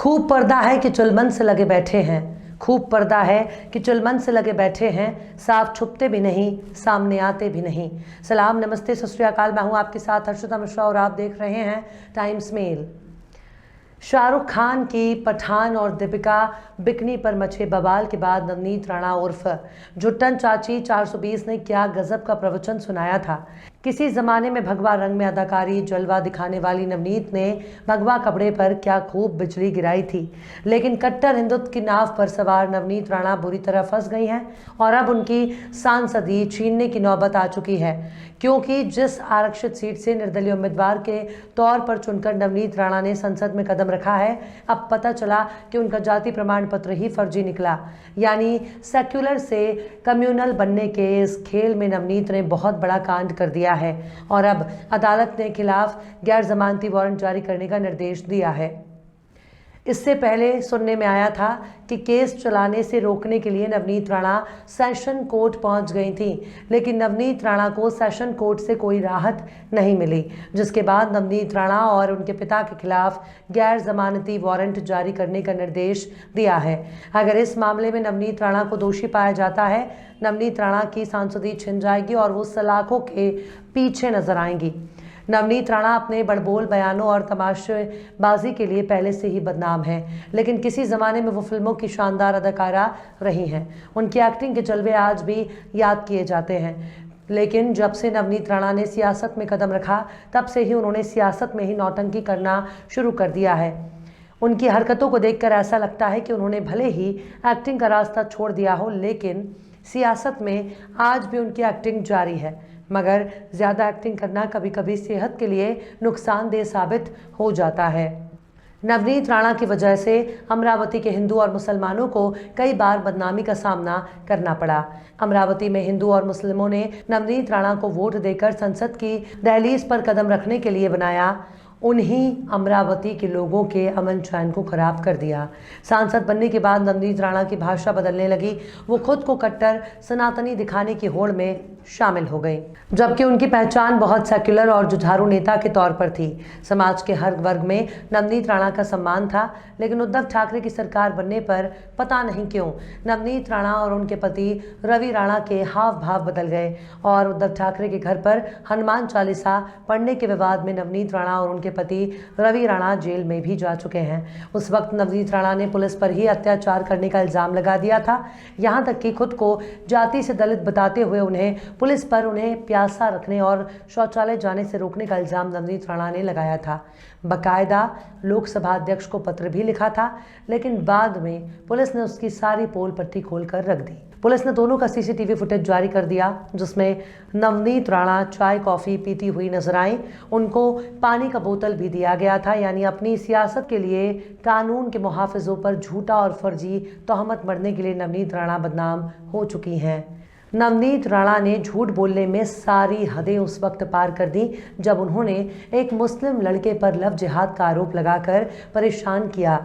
खूब पर्दा है कि चुलमन से लगे बैठे हैं, खूब पर्दा है कि चुलमन से लगे बैठे हैं, साफ छुपते भी नहीं, सामने आते भी नहीं। सलाम, नमस्ते, सत श्री अकाल। मैं हूं आपके साथ हर्षिता मिश्रा और आप देख रहे हैं टाइम्स मेल। शाहरुख खान की पठान और दीपिका बिकनी पर मचे बवाल के बाद नवनीत राणा उर्फ जुट्टन चाची 420 ने क्या गजब का प्रवचन सुनाया था। किसी जमाने में भगवा रंग में अदाकारी जलवा दिखाने वाली नवनीत ने भगवा कपड़े पर क्या खूब बिजली गिराई थी। लेकिन कट्टर हिंदुत्व की नाव पर सवार नवनीत राणा बुरी तरह फंस गई हैं और अब उनकी सांसदी छीनने की नौबत आ चुकी है, क्योंकि जिस आरक्षित सीट से निर्दलीय उम्मीदवार के तौर पर चुनकर नवनीत राणा ने संसद में कदम रखा है, अब पता चला कि उनका जाति प्रमाण पत्र ही फर्जी निकला। यानी सेक्युलर से कम्युनल बनने के इस खेल में नवनीत ने बहुत बड़ा कांड कर दिया है और अब अदालत ने खिलाफ गैर जमानती वारंट जारी करने का निर्देश दिया है। इससे पहले सुनने में आया था कि केस चलाने से रोकने के लिए नवनीत राणा सेशन कोर्ट पहुंच गई थी, लेकिन नवनीत राणा को सेशन कोर्ट से कोई राहत नहीं मिली, जिसके बाद नवनीत राणा और उनके पिता के खिलाफ गैर जमानती वारंट जारी करने का निर्देश दिया है। अगर इस मामले में नवनीत राणा को दोषी पाया जाता है, नवनीत राणा की सांसदी छिन जाएगी और वो सलाखों के पीछे नजर आएंगी। नवनीत राणा अपने बड़बोल बयानों और तमाशेबाजी के लिए पहले से ही बदनाम हैं, लेकिन किसी ज़माने में वो फिल्मों की शानदार अदाकारा रही हैं। उनकी एक्टिंग के जलवे आज भी याद किए जाते हैं, लेकिन जब से नवनीत राणा ने सियासत में कदम रखा, तब से ही उन्होंने सियासत में ही नौटंकी करना शुरू कर दिया है। उनकी हरकतों को देखकर ऐसा लगता है कि उन्होंने भले ही एक्टिंग का रास्ता छोड़ दिया हो, लेकिन सियासत में आज भी उनकी एक्टिंग जारी है। मगर ज़्यादा एक्टिंग करना कभी कभी सेहत के लिए नुकसानदेह साबित हो जाता है। नवनीत राणा की वजह से अमरावती के हिंदू और मुसलमानों को कई बार बदनामी का सामना करना पड़ा। अमरावती में हिंदू और मुस्लिमों ने नवनीत राणा को वोट देकर संसद की दहलीज पर कदम रखने के लिए बनाया। उन्हीं अमरावती के लोगों के अमन चैन को खराब कर दिया। सांसद बनने के बाद नवनीत राणा की भाषा बदलने लगी। वो खुद को कट्टर सनातनी दिखाने की होड़ में शामिल हो गई, जबकि उनकी पहचान बहुत सेक्युलर और जुझारू नेता के तौर पर थी। समाज के हर वर्ग में नवनीत राणा का सम्मान था, लेकिन उद्धव ठाकरे की सरकार बनने पर पता नहीं क्यों नवनीत राणा और उनके पति रवि राणा के हाव भाव बदल गए और उद्धव ठाकरे के घर पर हनुमान चालीसा पढ़ने के विवाद में नवनीत राणा और उनके पति रवि राणा जेल में भी जा चुके हैं। उस वक्त नवनीत राणा ने पुलिस पर ही अत्याचार करने का इल्जाम लगा दिया था। यहाँ तक कि खुद को जाति से दलित बताते हुए उन्हें पुलिस पर उन्हें प्यासा रखने और शौचालय जाने से रोकने का इल्जाम नवनीत राणा ने लगाया था। बाकायदा लोकसभा अध्यक्ष को पत्र भी लिखा था, लेकिन बाद में पुलिस ने उसकी सारी पोल पट्टी खोलकर रख दी। पुलिस ने दोनों का सीसीटीवी फुटेज जारी कर दिया, जिसमें नवनीत राणा चाय कॉफ़ी पीती हुई नजर आई। उनको पानी का बोतल भी दिया गया था। यानी अपनी सियासत के लिए कानून के मुहाफिजों पर झूठा और फर्जी तोहमत मढ़ने के लिए नवनीत राणा बदनाम हो चुकी हैं। नवनीत राणा ने झूठ बोलने में सारी हदें उस वक्त पार कर दी जब उन्होंने एक मुस्लिम लड़के पर लव जिहाद का आरोप लगाकर परेशान किया।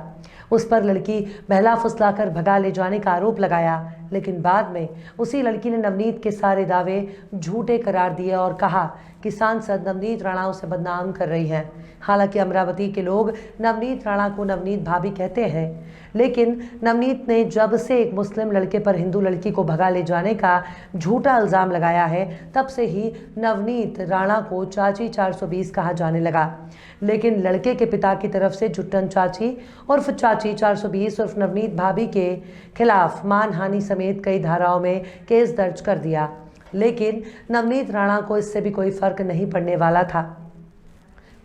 उस पर लड़की बहला फुसलाकर भगा ले जाने का आरोप लगाया, लेकिन बाद में उसी लड़की ने नवनीत के सारे दावे झूठे करार दिए और कहा कि सांसद नवनीत राणा उसे बदनाम कर रही हैं। हालांकि अमरावती के लोग नवनीत राणा को नवनीत भाभी कहते हैं, लेकिन नवनीत ने जब से एक मुस्लिम लड़के पर हिंदू लड़की को भगा ले जाने का झूठा इल्ज़ाम लगाया है, तब से ही नवनीत राणा को चाची 420 कहा जाने लगा। लेकिन लड़के के पिता की तरफ से जुट्टन चाची उर्फ चाची 420 उर्फ नवनीत भाभी के खिलाफ मानहानि समेत कई धाराओं में केस दर्ज कर दिया, लेकिन नवनीत राणा को इससे भी कोई फर्क नहीं पड़ने वाला था।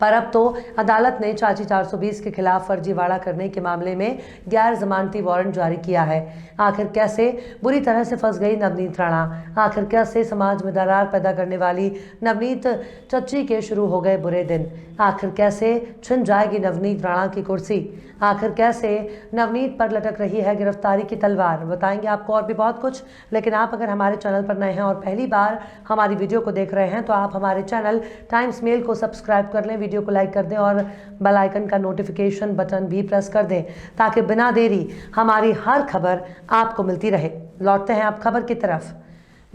पर अब तो अदालत ने चाची 420 के खिलाफ फर्जीवाड़ा करने के मामले में गैर जमानती वारंट जारी किया है। आखिर कैसे बुरी तरह से फंस गई नवनीत राणा? आखिर कैसे समाज में दरार पैदा करने वाली नवनीत चच्ची के शुरू हो गए बुरे दिन? आखिर कैसे छिन जाएगी नवनीत राणा की कुर्सी? आखिर कैसे नवनीत पर लटक रही है गिरफ्तारी की तलवार? बताएंगे आपको और भी बहुत कुछ। लेकिन आप अगर हमारे चैनल पर नए हैं और पहली बार हमारी वीडियो को देख रहे हैं, तो आप हमारे चैनल टाइम्स मेल को सब्सक्राइब कर लें, वीडियो को लाइक कर दें और बेल आइकन का नोटिफिकेशन बटन भी प्रेस कर दें, ताकि बिना देरी हमारी हर खबर आपको मिलती रहे। लौटते हैं आप खबर की तरफ।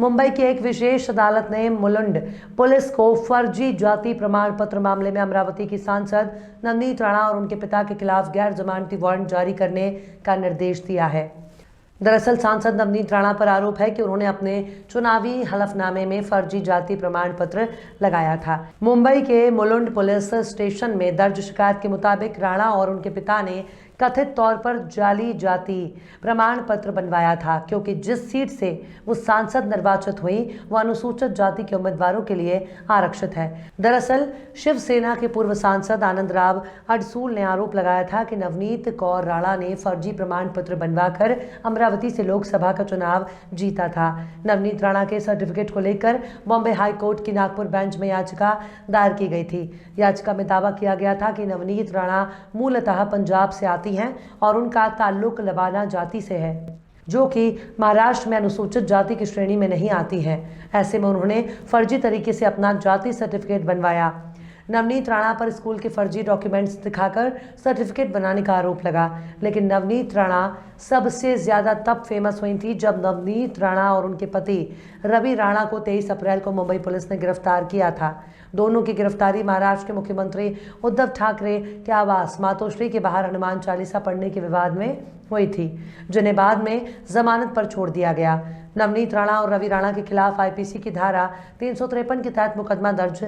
मुंबई की एक विशेष अदालत ने मुलुंड पुलिस को फर्जी जाति प्रमाण पत्र मामले में अमरावती की सांसद नवनीत राणा और उनके पिता के खिलाफ गैर जमानती वारंट जारी करने का निर्देश दिया है। दरअसल सांसद नवनीत राणा पर आरोप है कि उन्होंने अपने चुनावी हलफनामे में फर्जी जाति प्रमाण पत्र लगाया था। मुंबई के मुलुंड पुलिस स्टेशन में दर्ज शिकायत के मुताबिक राणा और उनके पिता ने कथित तौर पर जाली जाति प्रमाण पत्र बनवाया था, क्योंकि जिस सीट से वो सांसद निर्वाचित हुई वह अनुसूचित जाति के उम्मीदवारों के लिए आरक्षित है। दरअसल शिवसेना के पूर्व सांसद आनंद राव अडसूल ने आरोप लगाया था कि नवनीत कौर राणा ने फर्जी प्रमाण पत्र बनवाकर अमरावती से लोकसभा का चुनाव जीता था। नवनीत राणा के सर्टिफिकेट को लेकर बॉम्बे हाई कोर्ट की नागपुर बेंच में याचिका दायर की गई थी। याचिका में दावा किया गया था कि नवनीत राणा मूलतः पंजाब से आती हैं और उनका ताल्लुक लबाना जाति से है, जो कि महाराष्ट्र में अनुसूचित जाति की श्रेणी में नहीं आती है। ऐसे में उन्होंने फर्जी तरीके से अपना जाति सर्टिफिकेट बनवाया। नवनीत राणा पर स्कूल के फर्जी डॉक्यूमेंट्स दिखाकर सर्टिफिकेट बनाने का आरोप लगा, लेकिन नवनीत राणा सबसे ज्यादा तब फेमस हुई थी जब नवनीत राणा और उनके पति रवि राणा को 23 अप्रैल को मुंबई पुलिस ने गिरफ्तार किया था। दोनों की गिरफ्तारी महाराष्ट्र के मुख्यमंत्री उद्धव ठाकरे के आवास मातोश्री के बाहर हनुमान चालीसा पढ़ने के विवाद में हुई थी, जिन्हें बाद में जमानत पर छोड़ दिया गया। नवनीत राणा और रवि राणा के खिलाफ आईपीसी की धारा 353 के तहत मुकदमा दर्ज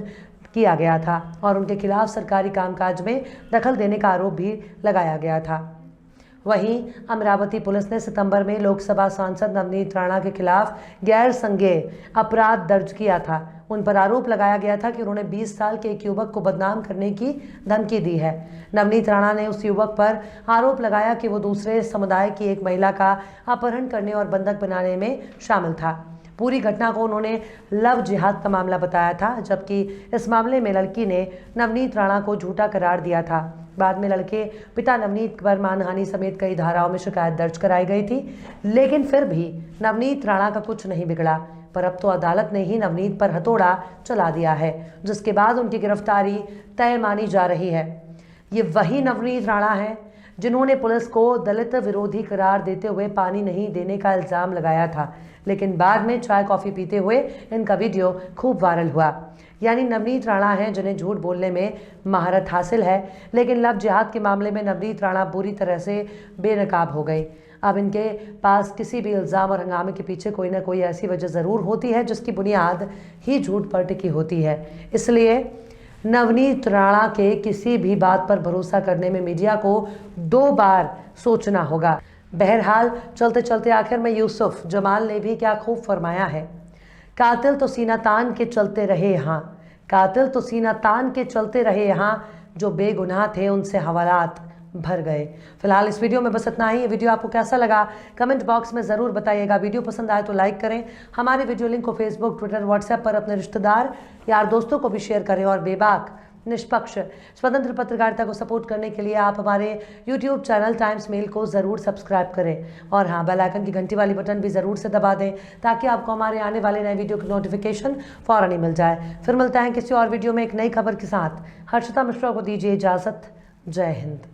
किया गया था और उनके खिलाफ सरकारी कामकाज में दखल देने का आरोप भी लगाया गया था। वहीं अमरावती पुलिस ने सितंबर में लोकसभा सांसद नवनीत राणा के खिलाफ गैर संज्ञेय अपराध दर्ज किया था। उन पर आरोप लगाया गया था कि उन्होंने 20 साल के एक युवक को बदनाम करने की धमकी दी है। नवनीत राणा ने उस युवक पर आरोप लगाया कि वो दूसरे समुदाय की एक महिला का अपहरण करने और बंधक बनाने में शामिल था। पूरी घटना को उन्होंने लव जिहाद का मामला बताया था, जबकि इस मामले में लड़की ने नवनीत राणा को झूठा करार दिया था। बाद में लड़के पिता नवनीत पर मानहानि समेत कई धाराओं में शिकायत दर्ज कराई गई थी, लेकिन फिर भी नवनीत राणा का कुछ नहीं बिगड़ा। पर अब तो अदालत ने ही नवनीत पर हथौड़ा चला दिया है, जिसके बाद उनकी गिरफ्तारी तय मानी जा रही है। ये वही नवनीत राणा है जिन्होंने पुलिस को दलित विरोधी करार देते हुए पानी नहीं देने का इल्जाम लगाया था, लेकिन बाद में चाय कॉफी पीते हुए इनका वीडियो खूब वायरल हुआ। यानी नवनीत राणा हैं जिन्हें झूठ बोलने में महारत हासिल है, लेकिन लव जिहाद के मामले में नवनीत राणा बुरी तरह से बेनकाब हो गई। अब इनके पास किसी भी इल्ज़ाम और हंगामे के पीछे कोई ना कोई ऐसी वजह ज़रूर होती है जिसकी बुनियाद ही झूठ पर टिकी होती है। इसलिए नवनीत राणा के किसी भी बात पर भरोसा करने में मीडिया को 2 बार सोचना होगा। बहरहाल चलते चलते आखिर में यूसुफ जमाल ने भी क्या खूब फरमाया है, कातिल तो सीना तान के चलते रहे यहाँ, कातिल तो सीना तान के चलते रहे यहाँ, जो बेगुनाह थे उनसे हवालात भर गए। फिलहाल इस वीडियो में बस इतना ही। ये वीडियो आपको कैसा लगा कमेंट बॉक्स में ज़रूर बताइएगा। वीडियो पसंद आए तो लाइक करें। हमारे वीडियो लिंक को फेसबुक, ट्विटर, व्हाट्सएप पर अपने रिश्तेदार, यार, दोस्तों को भी शेयर करें और बेबाक, निष्पक्ष, स्वतंत्र पत्रकारिता को सपोर्ट करने के लिए आप हमारे यूट्यूब चैनल टाइम्स मेल को ज़रूर सब्सक्राइब करें और हाँ, बेल आइकन की घंटी वाली बटन भी ज़रूर से दबा दें ताकि आपको हमारे आने वाले नए वीडियो की नोटिफिकेशन फ़ौरन ही मिल जाए। फिर मिलते हैं किसी और वीडियो में एक नई खबर के साथ। हर्षिता मिश्रा को दीजिए इजाज़त। जय हिंद।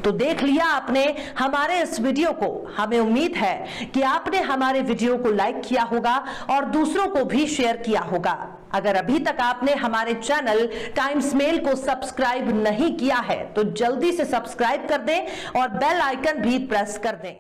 तो देख लिया आपने हमारे इस वीडियो को। हमें उम्मीद है कि आपने हमारे वीडियो को लाइक किया होगा और दूसरों को भी शेयर किया होगा। अगर अभी तक आपने हमारे चैनल टाइम्स मेल को सब्सक्राइब नहीं किया है तो जल्दी से सब्सक्राइब कर दें और बेल आइकन भी प्रेस कर दें।